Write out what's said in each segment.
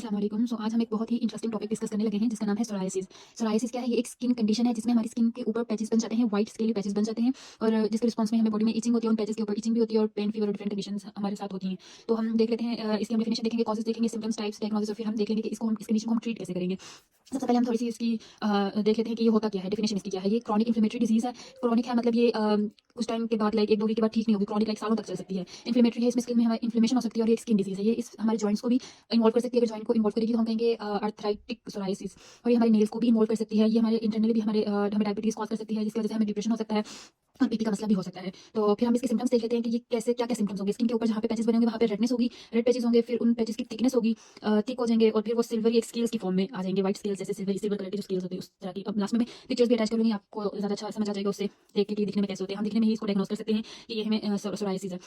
अस्सलाम वालेकुम। आज हम एक बहुत ही इंटरेस्टिंग टॉपिक डिस्कस करने लगे हैं जिसका नाम है सोरायसिस। सोरायसिस क्या है? ये एक स्किन कंडीशन है जिसमें हमारी स्किन के ऊपर पैचेस बन जाते हैं, व्हाइट स्केली पैचेस बन जाते हैं और जिसके रिस्पॉन्स में हमें बॉडी में इचिंग होती है, उन पैचेस के ऊपर इचिंग भी होती है और पेन, फीवर और डिफरेंट कंडीशंस हमारे साथ होती हैं। तो हम देख लेते हैं इसकी हम डेफिनेशन देखेंगे, कॉजेस देखेंगे, सिम्पटम्स, टाइप्स, डायग्नोसिस और फिर हम देख लेंगे कि इसको हम इस कंडीशन को हम ट्रीट कैसे करेंगे। सबसे पहले हम थोड़ी सी इसकी देख लेते हैं कि ये होता क्या है, डेफिनेशन इसकी क्या है। ये क्रॉनिक इन्फ्लेमेटरी डिजीज है। क्रॉनिक है मतलब ये कुछ टाइम के बाद लाइक 1-2 वीक के बाद ठीक नहीं होगी, क्रॉनिक लाइक सालों तक चल सकती है। इन्फ्लेमेटरी है, इसमें स्किन में हमारी इन्फ्लेमेशन हो सकती है और ये एक स्किन डिजीज है। ये इस हमारे जॉइंट्स को भी इन्वॉल्व कर सकती है। अगर जॉइंट को इन्वॉल्व करेगी तो हम कहेंगे आर्थराइटिक सोरायसिस। और ये हमारे नेल्स को भी इन्वॉल्व कर सकती है। ये हमारे इंटरनली भी हमें डायबिटीज कॉज कर सकती है, जिसकी वजह से हमें डिप्रेशन हो सकता है और बीपी का मसला भी हो सकता है। तो फिर हम इसके सिम्पटम्स देख लेते हैं कि ये कैसे क्या-क्या सिम्पटम्स होंगे। स्किन के ऊपर जहाँ पे पैचेस बने होंगे वहाँ पे रेडनेस होगी, रेड पैचेस होंगे, फिर उन पैचेस की थिकनेस होगी, थिक हो जाएंगे और फिर वो सिल्वरी एक स्केल्स की फॉर्म में आ जाएंगे, व्हाइट स्केल्स जैसे सिल्वर कलर की जो स्केल्स होती है उस तरह की। अब लास्ट में मैं पिक्चर्स भी अटैच कर लूँगी, आपको ज़्यादा अच्छा समझ आ जाएगा उससे देख के कि दिखने में कैसे होते हैं। हम दिखने में ही इसको डायग्नोस कर सकते हैं कि ये हमें सोरायसिस है।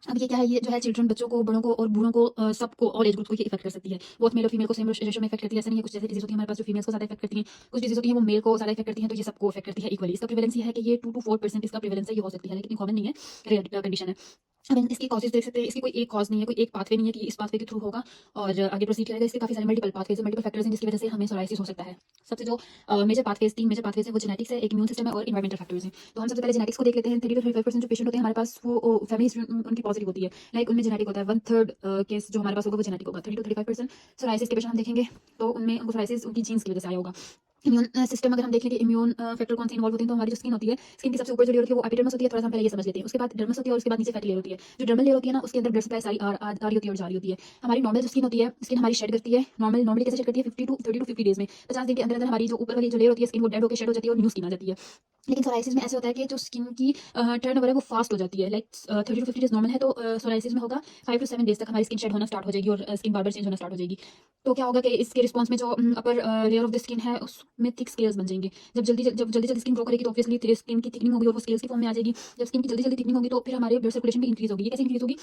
अब ये क्या है, ये जो है चिल्ड्रन बच्चों को, बड़ों को और बूढ़ों को सबको ऑल एज ग्रुप को ये इफेक्ट कर सकती है। बोथ मेल और फीमेल को सेम रेशो में इफेक्ट करती है। ऐसा नहीं है कुछ जैसे डिजीज होती है हमारे पास जो फीमेल्स को ज़्यादा इफेक्ट करती हैं, कुछ डिजीज होती है वो मेल को ज़्यादा इफेक्ट करती हैं, तो ये सबको इफेक्ट करती है इक्वली। इसका प्रिवेलेंस ये है कि ये 2 to 4% इसका प्रिवेलेंस है, ये हो सकती है लेकिन कॉमन नहीं है, रेयर कंडीशन है। अब हम इसकी कॉजेज़ देख सकते हैं। इसकी कोई एक कॉज़ नहीं है, कोई एक पाथवे नहीं है कि इस पाथवे के थ्रू होगा और आगे प्रोसीड करेगा। इसके काफ़ी सारे मल्टीपल पाथवेज़ हैं, मल्टीपल फैक्टर्स हैं जिसकी वजह से हमें सोरायसिस हो सकता है। सबसे जो मेजर पाथवेज़ 3 मेजर पाथवेज़ हैं वो जेनेटिक्स है, एक इम्यून सिस्टम है और एनवायरमेंटल फैक्टर्स हैं। तो हम सबसे पहले जेनेटिक्स को देख लेते हैं। 30 to 35% जो पेशेंट होते हैं हमारे पास वो फैमिली हिस्ट्री उनकी पॉजिटिव होती है। लाइक उनमें जेनेटिक होता है। 1/3 केस जो हमारे पास होगा वो जेनेटिक होगा। 30 to 35% सोरायसिस के पेशेंट हम देखेंगे तो उनमें उनको सोरायसिस उनकी जीन्स की वजह से आया होगा। इम्यून सिस्टम अगर हम देख लें कि इम्यून फैक्टर कौन से इन्वॉल्व होते हैं, तो हमारी जो स्किन होती है, स्किन की सबसे ऊपर जो लेयर होती है वो एपिडर्मिस होती है। थोड़ा सा हम पहले ये समझ लेते हैं। उसके बाद डर्मिस होती है और उसके बाद नीचे फैटी लेयर होती है। जो डर्मल लेयर होती है ना, उसके अंदर ब्लड सप्लाई सारी आ रही होती है और जा रही होती है। हमारी नॉर्मल जो स्किन होती है, स्किन हमारी शेड करती है। नॉर्मली कैसे शेड करती है? 30 to 50 डेज में। 50 दिन के अंदर अंदर हमारी जो ऊपर वाली जो लेयर होती है स्किन, वो डेड होकर शेड हो जाती है और न्यू स्किन आ जाती है। लेकिन सोरायसिस में ऐसे होता है कि जो स्किन की टर्नओवर है वो फास्ट हो जाती है। लाइक 30 to 50 डेज नॉर्मल है, तो सोरायसिस में होगा 5 to 7 डेज तक हमारी स्किन शेड होना स्टार्ट हो जाएगी और स्किन बार बार चेंज होना स्टार्ट हो जाएगी। तो क्या होगा कि इसके रिस्पॉन्स में जो upper layer of the skin है उसमें थिक स्केल्स बन जाएंगे। जब जल्दी स्किन ग्रो करेगी तो ऑब्वियसली स्किन की थिकनिंग होगी और वो स्केल्स की फॉर्म में आ जाएगी। जब स्किन की जल्दी थिकनिंग होगी तो फिर हमारे ब्लड सर्कुलेशन भी इंक्रीज होगी। ये कैसे इंक्रीज होगी?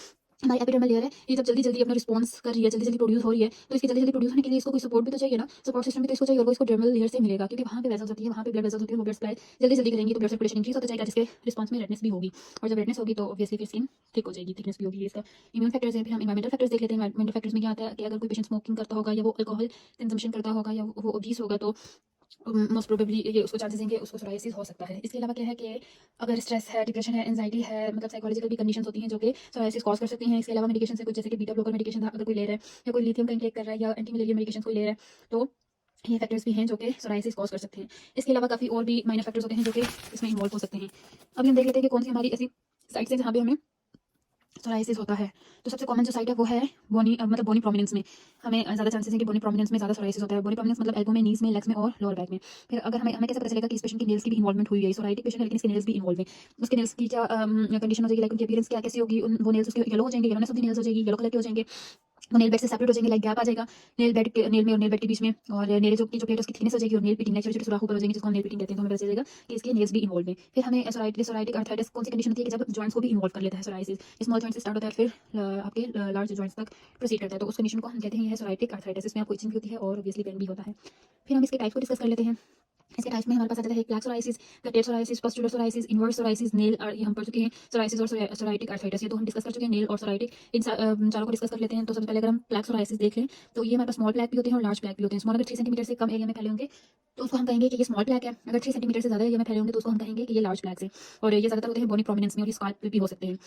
हमारी एपिडर्मल लेयर है, ये जब जल्दी अपना रिस्पॉन्स कर रही है, जल्दी प्रोड्यूस हो रही है, तो इसके जल्दी प्रोड्यूस होने के लिए इसको कोई सपोर्ट भी तो चाहिए ना, सपोर्ट सिस्टम भी तो इसको चाहिए और वो इसको डर्मल लेयर से मिलेगा क्योंकि वहाँ पे वेसल्स होती है, वहाँ पे ब्लड वेसल्स होती है, वो ब्लड सप्लाई जल्दी करेंगी तो ब्लड सर्कुलेशन इंक्रीज होता जाएगा, जिसके रिस्पॉन्स में रेडनेस भी होगी और जब रेडनेस होगी तो ऑब्वियसली फिर स्किन थिक हो जाएगी, थिकनेस भी होगी। इसका इम्यून फैक्टर्स है। फिर हम एनवायरमेंटल फैक्टर्स देख लेते हैं। एनवायरमेंटल फैक्टर्स में क्या आता है कि अगर कोई पेशेंट स्मोकिंग करता होगा या वो अल्कोहल कंजम्पशन करता होगा या वो ओबीस होगा तो मोस्ट प्रोबेबली ये उसको चांसेस हैं कि उसको सोरायसिस हो सकता है। इसके अलावा क्या है कि अगर स्ट्रेस है, डिप्रेशन है, एंजाइटी है, मतलब साइकोलॉजिकल भी कंडीशंस होती हैं जो कि सोरायसिस कॉज कर सकती हैं। इसके अलावा मेडिकेशन से कुछ जैसे कि बीटा ब्लॉकर मेडिकेशन अगर कोई ले रहा है या कोई लिथियम का इंटेक कर रहा है या एंटी मलेरिया मेडिकेशन कोई ले रहा है, तो ये फैक्टर्स भी हैं जो कि सोरायसिस कॉज कर सकते हैं। इसके अलावा काफ़ी और भी माइनर फैक्टर्स होते हैं जो कि इसमें इन्वॉल्व हो सकते हैं। अभी हम देख लेते हैं कि कौन सी हमारी ऐसी साइट्स हैं जहाँ पे हमें सोरायसिस होता है। तो सबसे कॉमन जो साइट है वो है बोनी, मतलब बोनी प्रोमिनेंस में हमें ज़्यादा चांसेस हैं कि बोनी प्रोमिनेंस में ज़्यादा सोरायसिस होता है। बोनी प्रोमिनेंस मतलब एल्बो में, नीज में, लेग्स में और लोअर बैक में। फिर अगर हमें हमें कैसे पता चलेगा कि इस पेशेंट की नेल्स की भी इन्वॉल्वमेंट हुई है? सोरायटिक पेशेंट है लेकिन इसके नेल्स भी इन्वॉल्व है। उसके नेल्स की क्या कंडीशन हो जाएगी, लाइक उनकी अपीयरेंस क्या कैसी होगी? वो नेल्स उसके येलो हो जाएंगे, येलोनेस ऑफ द नेल्स हो जाएगी, येलो कलर के हो जाएंगे। वो नेल बेड से सेपरेट हो जाएंगे, लाइक गैप आ जाएगा नेल में और नेल बेड के बीच में, और नेल की जो प्लेट है उसकी थिकनेस हो जाएगी और नेल पिटिंग, लाइक छोटे-छोटे सुराख ऊपर हो जाएंगे जिसको हम नेल पिटिंग कहते हैं। तो हमें पता चलेगा कि इसके नेल्स भी इन्वॉल्व हैं। फिर हमें सोरायटिक अर्थराइटिस कौन सी कंडीशन होती है कि जब जॉइंट्स को भी इन्वॉल्व कर लेता है सोरायसिस। स्मॉल जॉइंट से स्टार्ट होता है फिर आपके लार्ज जॉइंट्स तक प्रोसीड करता है, तो उस कंडीशन को हम कहते हैं ये है सोरायटिक अर्थराइटिस। इसमें आपको इचिंग भी होती है और ऑब्वियसली पेन भी होता है। फिर हम इसके टाइप्स को डिस्कस कर लेते हैं। इसके टाइप्स में हमारे पास आ जाता है plaque psoriasis, guttate psoriasis, pustular psoriasis, inverse psoriasis, nail, और ये हम पढ़ चुके हैं सोरायसिस और सोरायटिक अर्थराइटिस, ये तो हम डिस्कस कर चुके हैं। नेल और सोरायटिक इन चारों को डिस्कस कर लेते हैं। तो सबसे पहले अगर हम प्लैक सोरायसिस देख लें तो ये हमारे पास स्मॉल प्लैक भी होते हैं और लार्ज प्लैक भी होते हैं। स्मॉल अगर 3 सेंटीमीटर से कम एरिया में फैले होंगे तो उसको हम कहेंगे कि ये स्मॉल प्लैक है। अगर 3 सेंटीमीटर से ज़्यादा एरिया में फैले होंगे तो उसको हम कहेंगे कि ये लार्ज प्लैक्स है और ये ज़्यादातर होते हैं बोनी प्रोमिनेंस में और ये स्काल्प पे भी हो सकते हैं।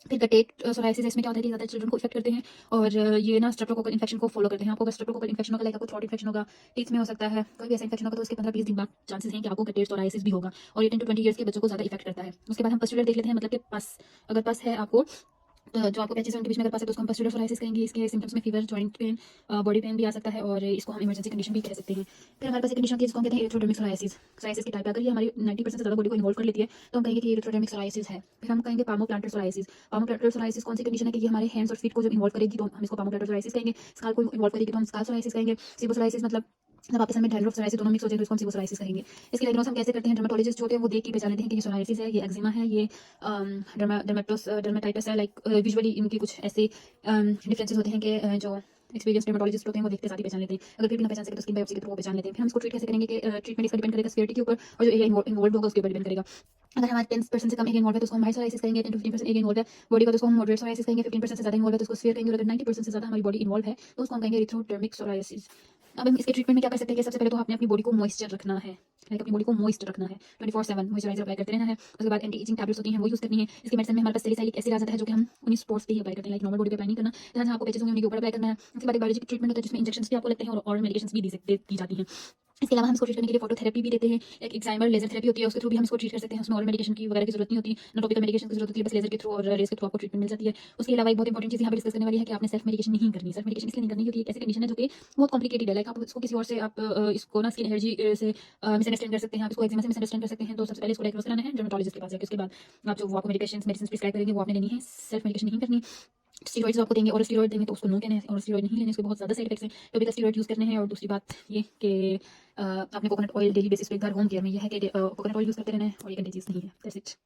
फिर कटेड सोरायसिस इसमें क्या होता है कि ज़्यादा चिल्ड्रन को इफेक्ट करते हैं और ये ना स्ट्रेप्टोकोकल इन्फेक्शन को फॉलो करते हैं। आपको अगर स्ट्रेप्टोकोकल इन्फेक्शन होगा, लाइक आपको थ्रोट इन्फेक्शन होगा, टीथ में हो सकता है, कोई भी ऐसा इन्फेक्शन होगा तो उसके 15-20 दिन बाद चांसेस हैं कि आपको कटेड सोरायसिस भी होगा और ये 10 to 20 ईयर्स के बच्चों को ज़्यादा इफेक्ट करता है। उसके बाद हम पस्टुलर देख लेते हैं, मतलब कि अगर पस है आपको, तो जो आपको पैचेस हैं उनके बीच में अगर पास है तो उसको हम पस्टुलर सोरायसिस कहेंगे। इसके सिम्पटम्स में fever, joint pain, body pain भी आ सकता है और इसको हम इमरजेंसी कंडीशन भी कह सकते हैं। फिर हमारे पास एक कंडीशन होती है जिसको हम कहते हैं इरिथ्रोडर्मिक सोरायसिस। सोरायसिस की टाइप है, अगर ये हमारी 90% से ज़्यादा बॉडी को इन्वॉल्व कर लेती है तो हम कहेंगे कि इरिथ्रोडर्मिक सोरायसिस है। फिर हम कहेंगे पामोप्लांटर सोरायसिस। पामोप्लांटर सोरायसिस कौन सी कंडीशन है कि ये हमारे हैंड्स और फीट को जब इन्वॉल्व करेगी तो हम इसको पामोप्लांटर सोरायसिस कहेंगे। स्काल को इन्वॉल्व करेगी तो हम स्काल सोरायसिस कहेंगे। सिबो सोरायसिस मतलब जब आपके सर में डैंड्रफ सोरायसिस दोनों मिक्स हो जाए तो इसको हम सिबो सोरायसिस कहेंगे। इसकी डायग्नोस हम कैसे करते हैं? डर्मेटोलॉजिस्ट जो होते हैं वो देख के पहचान लेते हैं कि ये सोरायसिस है, ये एक्जिमा है, ये डर्मेटाइटिस है, लाइक विजुअली इनके कुछ ऐसे डिफरेंसेस होते हैं कि जो एक्सपीरियंस डर्मेटोलॉजिस्ट होते हैं वो देखते साथ ही पहचान लेते हैं। अगर फिर भी ना पहचान सके तो स्किन बायोप्सी के थ्रू वो पहचान लेते हैं। फिर हम इसको ट्रीट कैसे करेंगे कि ट्रीटमेंट इसका डिपेंड करेगा सीवियरिटी के ऊपर और जो एरिया इन्वॉल्व होगा उसके ऊपर डिपेंड करेगा। अगर हमारे 10% से कम एरिया इन्वॉल्व है तो उसको हम हाई सोराइसिस कहेंगे, 10 to 15% एरिया इन्वॉल्व है बॉडी का तो उसको हम मॉडरेट सोराइसिस कहेंगे, 15% से ज़्यादा इन्वॉल्व है तो उसको स्फीयर कहेंगे, और अगर 90% से ज़्यादा हमारी बॉडी इन्वॉल्व है तो उसको हम कहेंगे एरिथ्रोडर्मिक सोराइसिस। अब हम इसके ट्रीटमेंट में क्या कर सकते हैं कि सबसे पहले तो आपने अपनी बॉडी को मॉइस्चर रखना है, लाइक अपनी बॉडी को मॉइस्ट रखना है, 24/7 मॉइस्चराइजर अप्लाई करते रहना है। उसके बाद एंटी एजिंग टैबलेट्स होती हैं वो यूज़ करनी है। इसके मेडिसिन में हमारे पास सैलिसाइलिक एसिड आ जाता है जो कि हम उन्हीं स्पॉट्स पे ही अप्लाई करते हैं, लाइक नॉर्मल बॉडी पे अप्लाई नहीं करना, जहाँ जहाँ आपको पैचेस होंगे उनके ऊपर अप्लाई करना है। उसके बाद एक बायोलॉजिकल ट्रीटमेंट होता है जिसमें इंजेक्शंस भी आपको लगते हैं और मेडिकेशंस भी दी जाती हैं। इसके अलावा हम इसको ट्रीट करने के लिए फोटोथेरेपी भी देते हैं, एक एक्साइमर लेजर थेरेपी होती है, उसके थ्रू भी हम इसको ट्रीट कर सकते हैं। उसमें ऑरल मेडिकेशन की वगैरह की जरूरत नहीं होती, ना टॉपिकल मेडिकेशन की जरूरत होती है, बस लेजर के थ्रू और रेज के थ्रू आपको ट्रीटमेंट मिल जाती है। उसके अलावा एक बहुत इंपॉर्टेंट चीज़ यहाँ पे डिस्कस करने वाली है कि आपने सेल्फ मेडिकेशन नहीं करनी। सेल्फ मेडिकेशन इसलिए नहीं करनी क्योंकि एक ऐसी कंडीशन है जो कि बहुत कॉम्प्लिकेटेड है, लाइक आप इसको किसी और से आप इसको ना स्किन एलर्जी से मिसअंडरस्टैंड कर सकते हैं, आप इसको एक्जिमा से मिसअंडरस्टैंड कर सकते हैं। तो सबसे पहले इसको डायग्नोस कराना है डर्मेटोलॉजिस्ट के पास जाके। उसके बाद आप जो वो आपको मेडिकेशन प्रिस्क्राइब करेंगे वो आपने लेनी है, सेल्फ मेडिकेशन नहीं करनी। स्टीरॉइड्स आपको देंगे और स्टीरॉइड देंगे तो उसको नो कहना है, और स्टीरॉइड नहीं लेने, उसके बहुत ज़्यादा साइड इफेक्ट्स हैं, तो भी स्टीरॉइड यूज़ करने हैं। और दूसरी बात ये कि आपने कोकोनट ऑयल डेली बेसिस पे घर होम केयर में ये है कि कोकोनट ऑयल यूज़ करते रहना है, और ये गंदी चीज़ नहीं है। That's it.